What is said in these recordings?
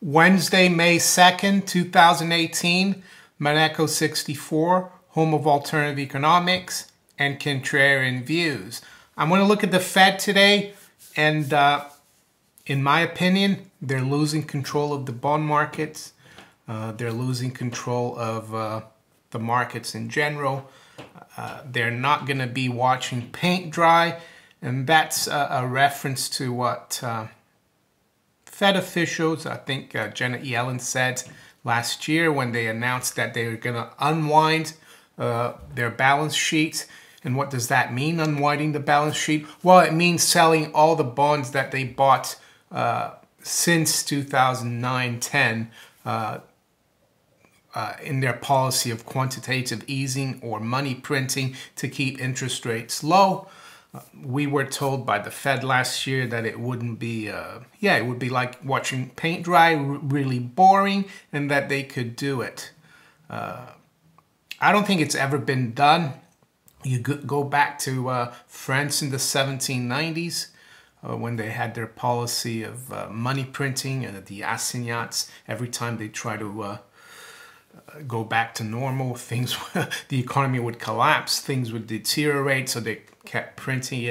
Wednesday, May 2nd, 2018, Maneco 64, home of alternative economics and contrarian views. I'm going to look at the Fed today, and in my opinion, they're losing control of the bond markets. They're losing control of the markets in general. They're not going to be watching paint dry, and that's a reference to what Fed officials, I think Janet Yellen said last year when they announced that they were going to unwind their balance sheet. And what does that mean, unwinding the balance sheet? Well, it means selling all the bonds that they bought since 2009-10 in their policy of quantitative easing or money printing to keep interest rates low. We were told by the Fed last year that it wouldn't be, it would be like watching paint dry, really boring, and that they could do it. I don't think it's ever been done. You go back to France in the 1790s when they had their policy of money printing and the assignats. Every time they try to go back to normal, the economy would collapse, things would deteriorate, so they kept printing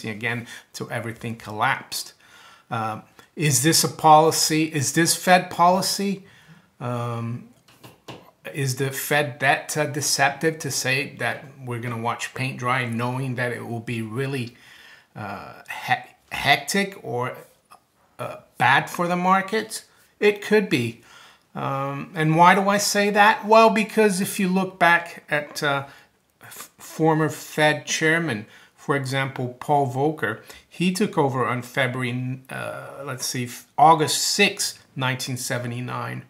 again till everything collapsed. Is this a policy? Is this Fed policy? Is the Fed that deceptive to say that we're going to watch paint dry knowing that it will be really hectic or bad for the markets? It could be. And why do I say that? Well, because if you look back at former Fed chairman, for example, Paul Volcker, he took over on August 6, 1979.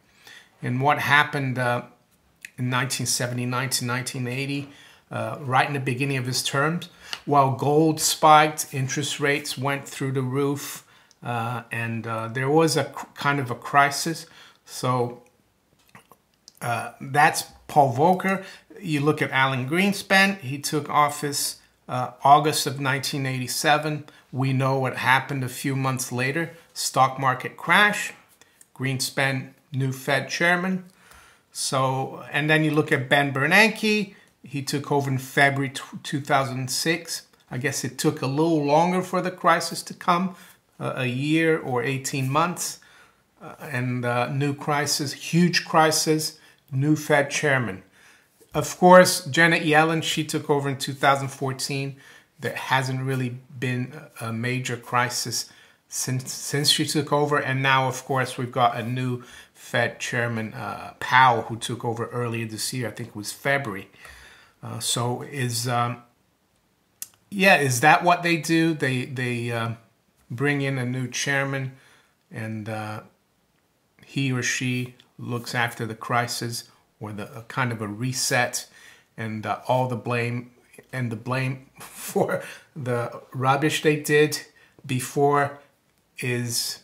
And what happened in 1979 to 1980, right in the beginning of his terms, while gold spiked, interest rates went through the roof, and there was a kind of a crisis. So that's Paul Volcker. You look at Alan Greenspan. He took office August of 1987. We know what happened a few months later. Stock market crash. Greenspan, new Fed chairman. So, and then you look at Ben Bernanke. He took over in February 2006. I guess it took a little longer for the crisis to come, a year or 18 months. And new crisis, huge crisis, new Fed chairman. Of course, Janet Yellen, she took over in 2014. There hasn't really been a major crisis since she took over. And now, of course, we've got a new Fed chairman, Powell, who took over earlier this year. I think it was February. So is that what they do? They bring in a new chairman, and he or she looks after the crisis or the kind of a reset, and all the blame for the rubbish they did before is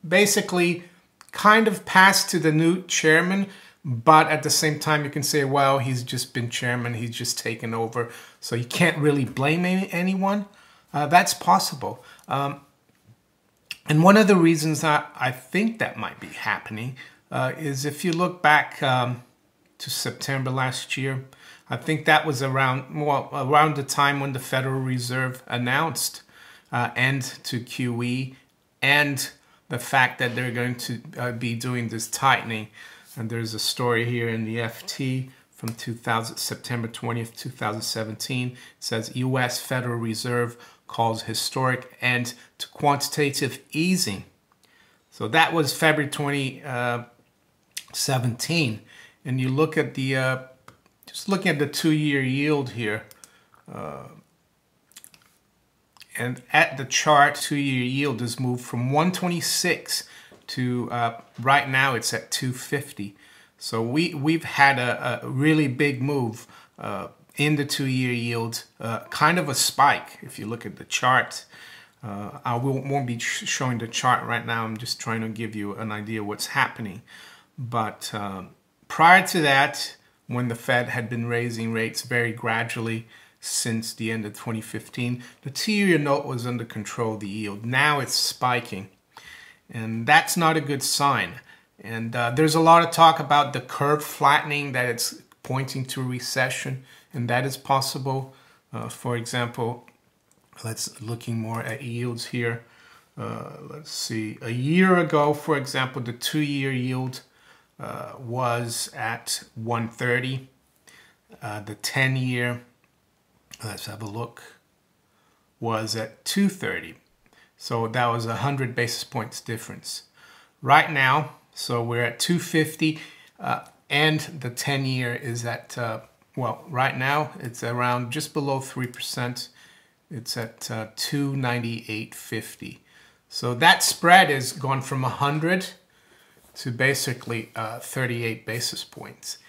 basically kind of passed to the new chairman. But at the same time, you can say, well, he's just been chairman, he's just taken over, so you can't really blame anyone. That's possible. And one of the reasons I think that might be happening is if you look back to September last year, I think that was around the time when the Federal Reserve announced end to QE and the fact that they're going to be doing this tightening. And there's a story here in the FT from September 20th, 2017. It says U.S. Federal Reserve calls historic end to quantitative easing. So that was February 2017. And you look at the, just looking at the 2-year yield here, and at the chart, 2-year yield has moved from 126 to right now it's at 250. So we've had a really big move in the 2-year yield, kind of a spike. If you look at the chart, I won't be showing the chart right now. I'm just trying to give you an idea what's happening. But prior to that, when the Fed had been raising rates very gradually since the end of 2015, the 2-year note was under control, the yield. Now it's spiking. and that's not a good sign. And there's a lot of talk about the curve flattening, that it's pointing to a recession, and that is possible. For example, let's looking more at yields here. Let's see, a year ago, for example, the 2-year yield was at 130. The 10-year, let's have a look, was at 230. So that was 100 basis points difference. Right now, so we're at 250, and the 10-year is at, well, right now it's around just below 3%. It's at 298.50. So that spread has gone from 100 to basically 38 basis points.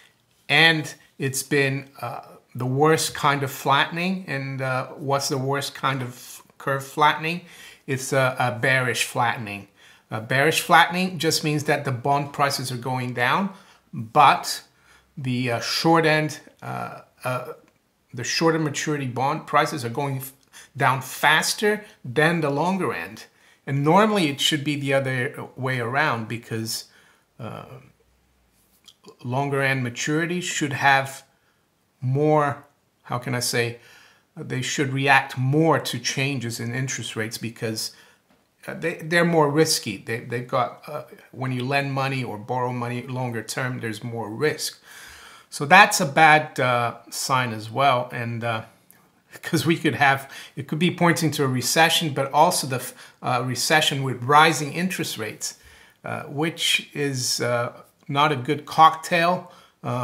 And it's been the worst kind of flattening. And what's the worst kind of curve flattening? It's a bearish flattening. Bearish flattening just means that the bond prices are going down, but the short end, the shorter maturity bond prices are going down faster than the longer end. And normally it should be the other way around, because longer end maturity should have more, how can I say, they should react more to changes in interest rates, because they're more risky. They've got, when you lend money or borrow money longer term, there's more risk. So that's a bad sign as well. And because we could have, it could be pointing to a recession, but also the recession with rising interest rates, which is not a good cocktail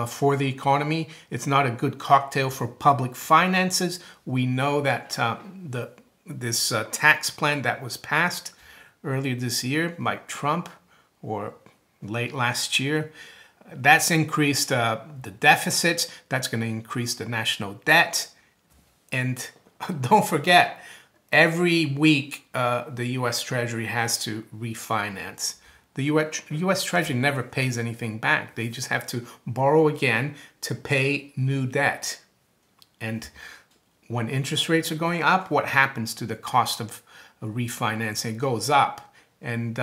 for the economy. It's not a good cocktail for public finances. We know that this tax plan that was passed earlier this year by Trump, or late last year, that's increased the deficits. That's going to increase the national debt. And don't forget, every week the U.S. Treasury has to refinance. The U.S. Treasury never pays anything back. They just have to borrow again to pay new debt. And when interest rates are going up, what happens to the cost of refinancing? It goes up. And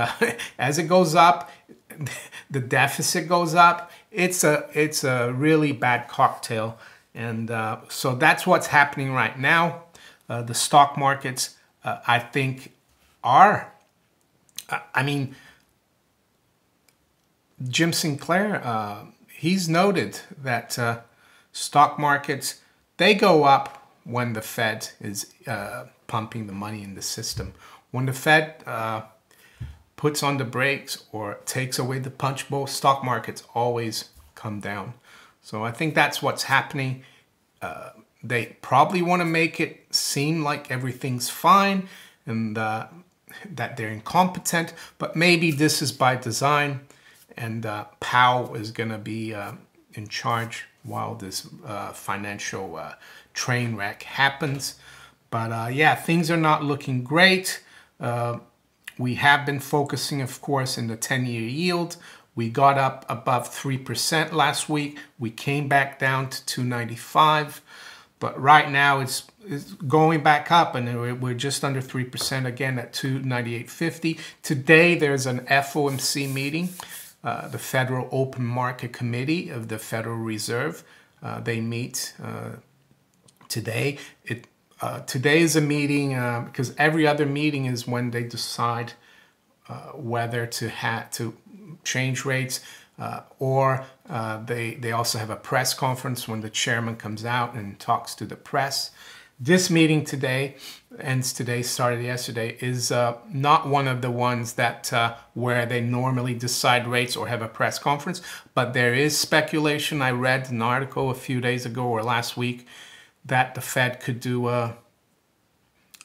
as it goes up, the deficit goes up. It's a really bad cocktail. And so that's what's happening right now. The stock markets, I think, are, I mean, Jim Sinclair, he's noted that stock markets, they go up when the Fed is pumping the money in the system. When the Fed puts on the brakes or takes away the punch bowl, stock markets always come down. So I think that's what's happening. They probably want to make it seem like everything's fine and that they're incompetent, but maybe this is by design, and Powell is going to be in charge while this financial train wreck happens. But yeah, things are not looking great. We have been focusing, of course, in the 10-year yield. We got up above 3% last week. We came back down to 295. But right now it's going back up, and we're just under 3% again at 298.50. Today there's an FOMC meeting, the Federal Open Market Committee of the Federal Reserve. They meet today. Today is a meeting because every other meeting is when they decide whether to change rates, or they also have a press conference when the chairman comes out and talks to the press. This meeting today, ends today, started yesterday, is not one of the ones that where they normally decide rates or have a press conference, but there is speculation. I read an article a few days ago or last week that the Fed could do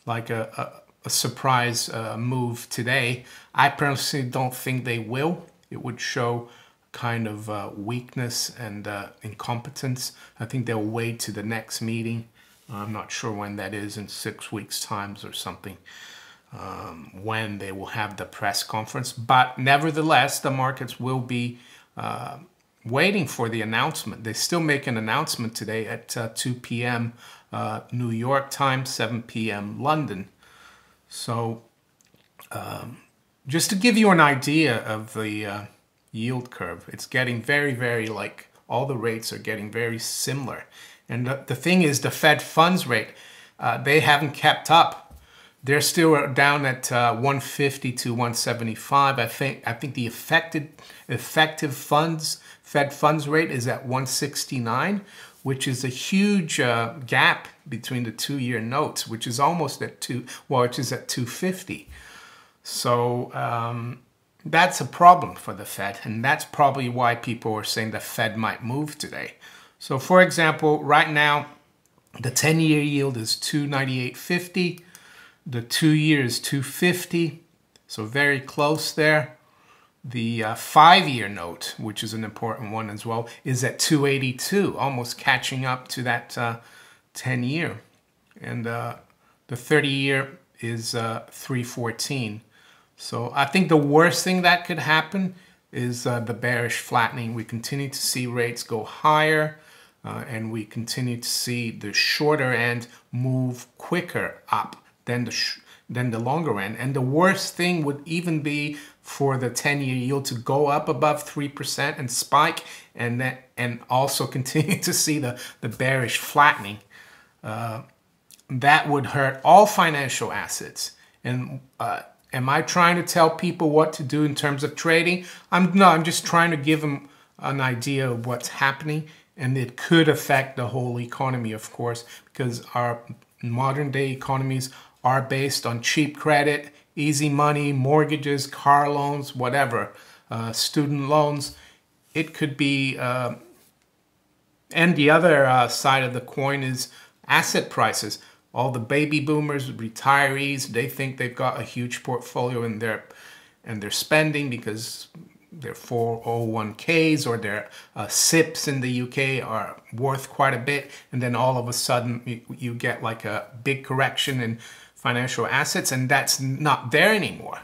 like a surprise move today. I personally don't think they will. It would show kind of weakness and incompetence. I think they'll wait to the next meeting. I'm not sure when that is, in 6 weeks' time or something, when they will have the press conference. But nevertheless, the markets will be waiting for the announcement. They still make an announcement today at 2 p.m. New York time, 7 p.m. London. So just to give you an idea of the yield curve, it's getting very, very like all the rates are getting very similar. And the thing is, the Fed funds rate, they haven't kept up. They're still down at 150 to 175. I think the effective Fed funds rate is at 169, which is a huge gap between the 2-year notes, which is almost at which is at 250. So that's a problem for the Fed, and that's probably why people are saying the Fed might move today. So for example, right now, the 10-year yield is 298.50. The 2-year is 250, so very close there. The 5-year note, which is an important one as well, is at 282, almost catching up to that 10-year. And the 30-year is 314. So I think the worst thing that could happen is the bearish flattening. We continue to see rates go higher, and we continue to see the shorter end move quicker up than the longer end. And the worst thing would even be for the 10-year yield to go up above 3% and spike, and also continue to see the bearish flattening. That would hurt all financial assets. And am I trying to tell people what to do in terms of trading? I'm just trying to give them an idea of what's happening, and it could affect the whole economy, of course, because our modern day economies are based on cheap credit, easy money, mortgages, car loans, whatever, student loans. It could be, and the other side of the coin is asset prices. All the baby boomers, retirees, they think they've got a huge portfolio in their spending because their 401ks or their SIPs in the UK are worth quite a bit, and then all of a sudden you get like a big correction in financial assets, and that's not there anymore.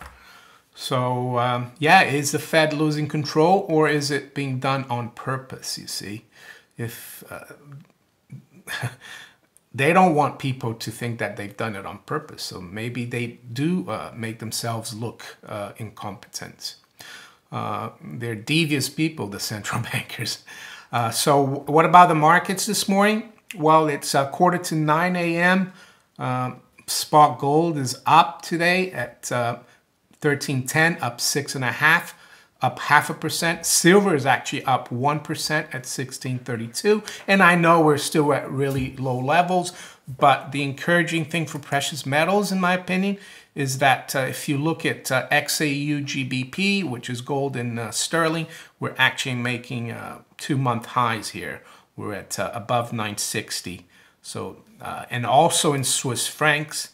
So yeah, is the Fed losing control, or is it being done on purpose? You see, if they don't want people to think that they've done it on purpose, so maybe they do make themselves look incompetent. They're devious people, the central bankers. So what about the markets this morning? Well, it's 8:45 a.m. Spot gold is up today at 1310, up 6.5, up 0.5%. Silver is actually up 1% at 1632. And I know we're still at really low levels, but the encouraging thing for precious metals, in my opinion, is that if you look at XAU GBP, which is gold and sterling, we're actually making 2-month highs here. We're at above 960. So, and also in Swiss francs,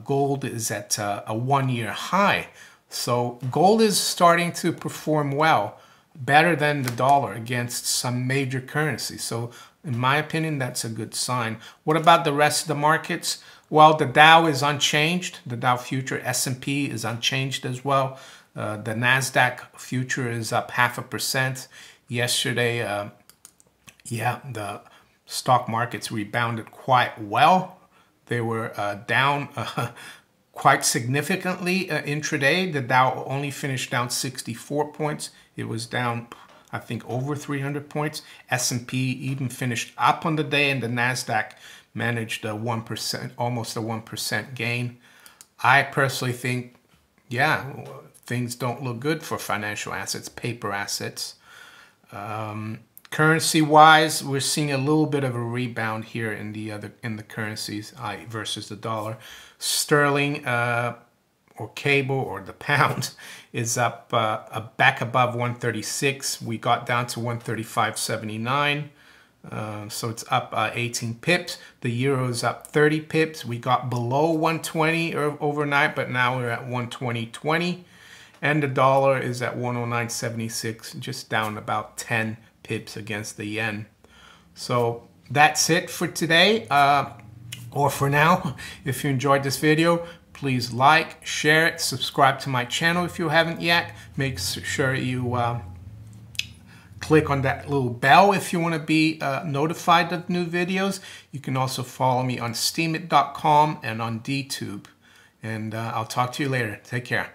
gold is at a 1-year high. So gold is starting to perform well, better than the dollar against some major currencies. So in my opinion, that's a good sign. What about the rest of the markets? Well, the Dow is unchanged. The Dow future, S&P is unchanged as well. The NASDAQ future is up 0.5%. Yesterday, yeah, the stock markets rebounded quite well. They were down quite significantly intraday. The Dow only finished down 64 points. It was down, I think, over 300 points. S&P even finished up on the day, and the NASDAQ managed a 1%, almost a 1% gain. I personally think, yeah, things don't look good for financial assets, paper assets. Currency-wise, we're seeing a little bit of a rebound here in the currencies versus the dollar. Sterling or cable or the pound is up back above 136. We got down to 135.79. So it's up 18 pips. The euro is up 30 pips. We got below 120 overnight, but now we're at 120.20. And the dollar is at 109.76, just down about 10 pips against the yen. So that's it for today, or for now. If you enjoyed this video, please like, share it, subscribe to my channel if you haven't yet. Make sure you click on that little bell if you want to be notified of new videos. You can also follow me on steemit.com and on DTube. And I'll talk to you later. Take care.